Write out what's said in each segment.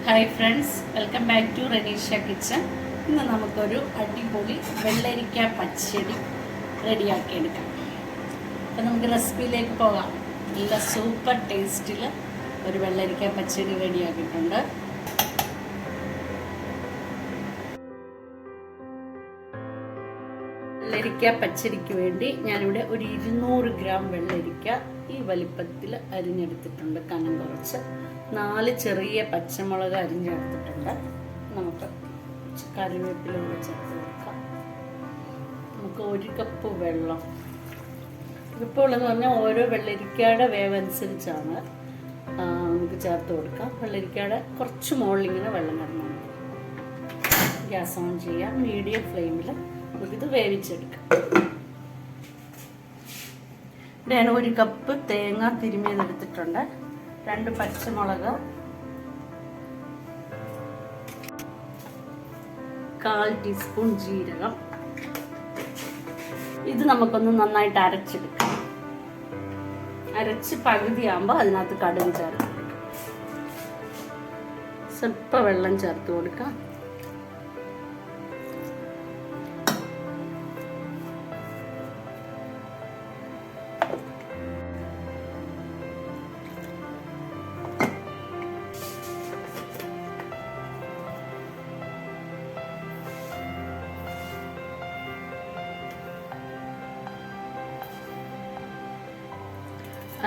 Hi friends, welcome back to Renisha kitchen. ഇന്ന് നമുക്കൊരു അടിപൊളി വെള്ളരിക്ക പച്ചടി റെഡിയാക്കിയെടുക്കാം. അപ്പം നമുക്ക് റെസിപ്പിയിലേക്ക് പോകാം. നല്ല സൂപ്പർ ടേസ്റ്റിൽ ഒരു വെള്ളരിക്ക പച്ചടി റെഡിയാക്കിയിട്ടുണ്ട്. വെള്ളരിക്ക പച്ചടിക്ക് വേണ്ടി ഞാനിവിടെ ഒരു 200 ഗ്രാം വെള്ളരിക്ക ഈ വലിപ്പത്തിൽ അരിഞ്ഞെടുത്തിട്ടുണ്ട്. കനം കുറച്ച് 4 ചെറിയ പച്ചമുളക് അരിഞ്ഞെടുത്തിട്ടുണ്ട്. നമുക്ക് കറിവേപ്പില കൂടെ ചേർത്ത് കൊടുക്കാം. നമുക്ക് 1 കപ്പ് വെള്ളം, ഇപ്പോൾ ഉള്ളതെന്ന് പറഞ്ഞാൽ ഓരോ വെള്ളരിക്കയുടെ വേവനുസരിച്ചാണ് നമുക്ക് ചേർത്ത് കൊടുക്കാം. വെള്ളരിക്കയുടെ കുറച്ച് മുകളിലിങ്ങനെ വെള്ളം കിടന്നാൽ മതി. ഗ്യാസ് ഓൺ ചെയ്യാം. മീഡിയം ഫ്ലെയിമിൽ നമുക്കിത് വേവിച്ചെടുക്കാം. ഞാൻ 1 കപ്പ് തേങ്ങ തിരുമ്മിയതെടുത്തിട്ടുണ്ട്. 2 പച്ചമുളക്, 1/4 ടീസ്പൂൺ ജീരകം. ഇത് നമുക്കൊന്ന് നന്നായിട്ട് അരച്ചെടുക്കാം. അരച്ച് പകുതിയാകുമ്പോൾ അതിനകത്ത് കടുക് ചേർത്ത് കൊടുക്കാം. സ്വല്പം വെള്ളം ചേർത്ത് കൊടുക്കാം.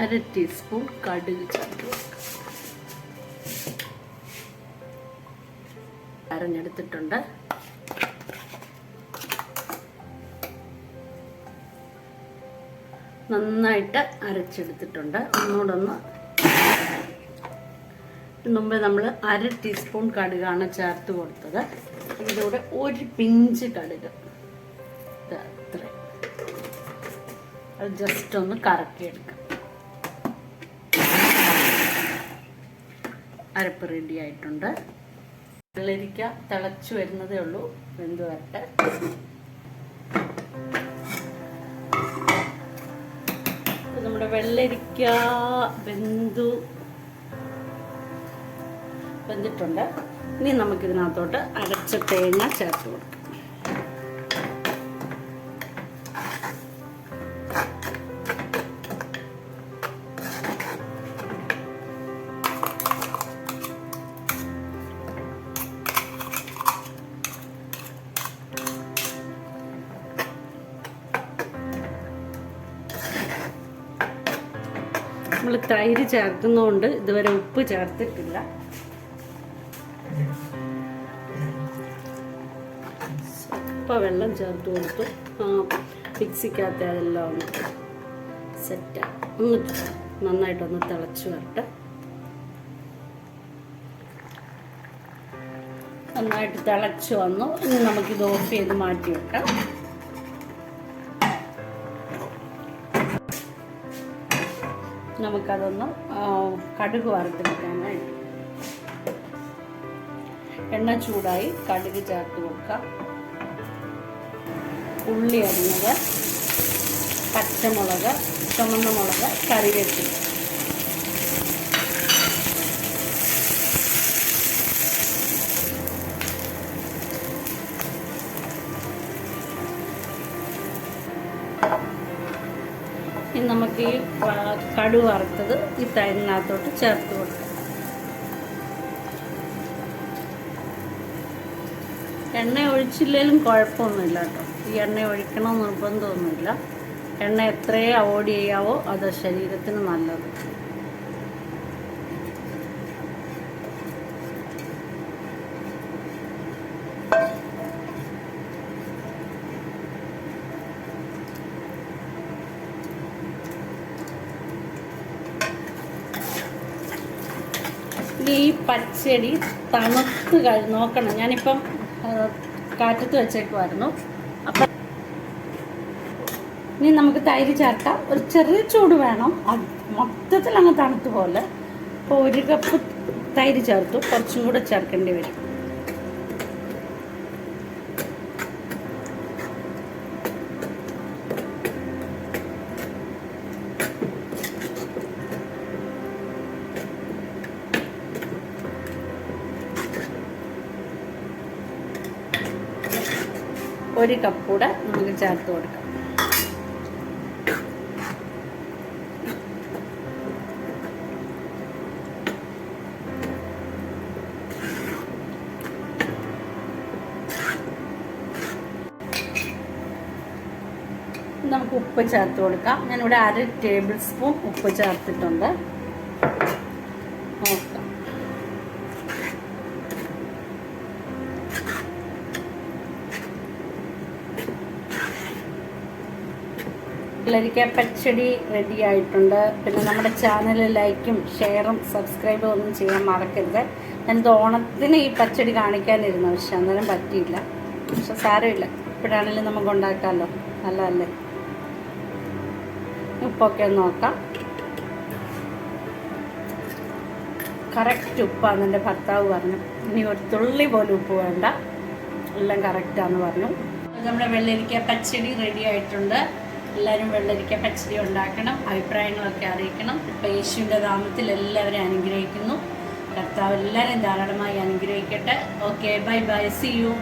അര ടീസ്പൂൺ കടുക് ചേർത്ത് കൊടുക്കാം. അരഞ്ഞെടുത്തിട്ടുണ്ട്. നന്നായിട്ട് അരച്ചെടുത്തിട്ടുണ്ട്. ഒന്നുകൂടെ മുമ്പ് നമ്മൾ അര ടീസ്പൂൺ കടുകാണ് ചേർത്ത് കൊടുത്തത്. ഇതിലൂടെ 1 പിഞ്ച് കടുക്, അത്രയും. അത് ജസ്റ്റ് ഒന്ന് കറക്കിയെടുക്കാം. അരപ്പ് റെഡി ആയിട്ടുണ്ട്. വെള്ളരിക്ക തിളച്ചു വരുന്നതേ ഉള്ളൂ. വെന്ത് വരട്ടെ. നമ്മുടെ വെള്ളരിക്ക വെന്തിട്ടുണ്ട്. ഇനി നമുക്കിതിനകത്തോട്ട് അരച്ച തേങ്ങ ചേർത്ത് കൊടുക്കാം. നമ്മൾ തൈര് ചേർക്കുന്നതുകൊണ്ട് ഇതുവരെ ഉപ്പ് ചേർത്തിട്ടില്ല. സ്വല്പം വെള്ളം ചേർത്ത് കൊടുത്തു. മിക്സിക്കകത്ത് അതെല്ലാം ഒന്ന് സെറ്റാണ്. നന്നായിട്ടൊന്ന് തിളച്ച് വരട്ടെ. നന്നായിട്ട് തിളച്ച് വന്നു. ഇനി നമുക്കിത് ഓഫ് ചെയ്ത് മാറ്റി വെക്കാം. നമുക്കതൊന്ന് കടുക് വറുത്തെടുക്കാനായിട്ട് എണ്ണ ചൂടായി. കടുക് ചേർത്ത് കൊടുക്കാം. ഉള്ളി അരിഞ്ഞത്, പച്ചമുളക്, ചുമന്ന മുളക്, കറിവേപ്പില. ഇനി നമുക്ക് ഈ കടുക് വറുത്തത് ഈ തൈരിനകത്തോട്ട് ചേർത്ത് കൊടുക്കാം. എണ്ണ ഒഴിച്ചില്ലെങ്കിലും കുഴപ്പമൊന്നുമില്ല കേട്ടോ. ഈ എണ്ണ ഒഴിക്കണമെന്ന് നിർബന്ധമൊന്നുമില്ല. എണ്ണ എത്രയും അവോയ്ഡ് ചെയ്യാവോ അത് ശരീരത്തിന് നല്ലത്. ഈ പച്ചടി തണുത്ത് നോക്കണം. ഞാനിപ്പം കാറ്റത്ത് വെച്ചേക്കുമായിരുന്നു. അപ്പം ഇനി നമുക്ക് തൈര് ചേർക്കാം. ഒരു ചെറിയ ചൂട് വേണം. മൊത്തത്തിൽ അങ്ങ് തണുത്ത് പോലെ. അപ്പോൾ 1 കപ്പ് തൈര് ചേർത്തു. കുറച്ചും കൂടെ ചേർക്കേണ്ടി വരും. 1 കപ്പ് കൂടെ നമുക്ക് ചേർത്ത് കൊടുക്കാം. നമുക്ക് ഉപ്പ് ചേർത്ത് കൊടുക്കാം. ഞാനിവിടെ 1/2 ടേബിൾ സ്പൂൺ ഉപ്പ് ചേർത്തിട്ടുണ്ട്. നോക്കാം. വെള്ളരിക്ക പച്ചടി റെഡി ആയിട്ടുണ്ട്. പിന്നെ നമ്മുടെ ചാനൽ ലൈക്കും ഷെയറും സബ്സ്ക്രൈബും ഒന്നും ചെയ്യാൻ മറക്കരുത്. ഞാനിത് ഓണത്തിന് ഈ പച്ചടി കാണിക്കാനിരുന്നു, പക്ഷെ അന്നേരം പറ്റിയില്ല. പക്ഷെ സാരമില്ല, ഇപ്പോഴാണെങ്കിലും നമുക്ക് ഉണ്ടാക്കാമല്ലോ, നല്ലതല്ലേ. ഉപ്പൊക്കെ ഒന്ന് നോക്കാം. കറക്റ്റ് ഉപ്പാന്ന് എൻ്റെ ഭർത്താവ് പറഞ്ഞു. ഇനി ഒരു തുള്ളി പോലും ഉപ്പ് വേണ്ട, എല്ലാം കറക്റ്റാന്ന് പറഞ്ഞു. നമ്മുടെ വെള്ളരിക്ക പച്ചടി റെഡി ആയിട്ടുണ്ട്. എല്ലാവരും വെള്ളരിക്ക പച്ചടി ഉണ്ടാക്കണം, അഭിപ്രായങ്ങളൊക്കെ അറിയിക്കണം. ഇപ്പം യേശുവിൻ്റെ നാമത്തിൽ എല്ലാവരും അനുഗ്രഹിക്കുന്നു. കർത്താവ് എല്ലാവരും ധാരാളമായി അനുഗ്രഹിക്കട്ടെ. Okay, bye bye, see U.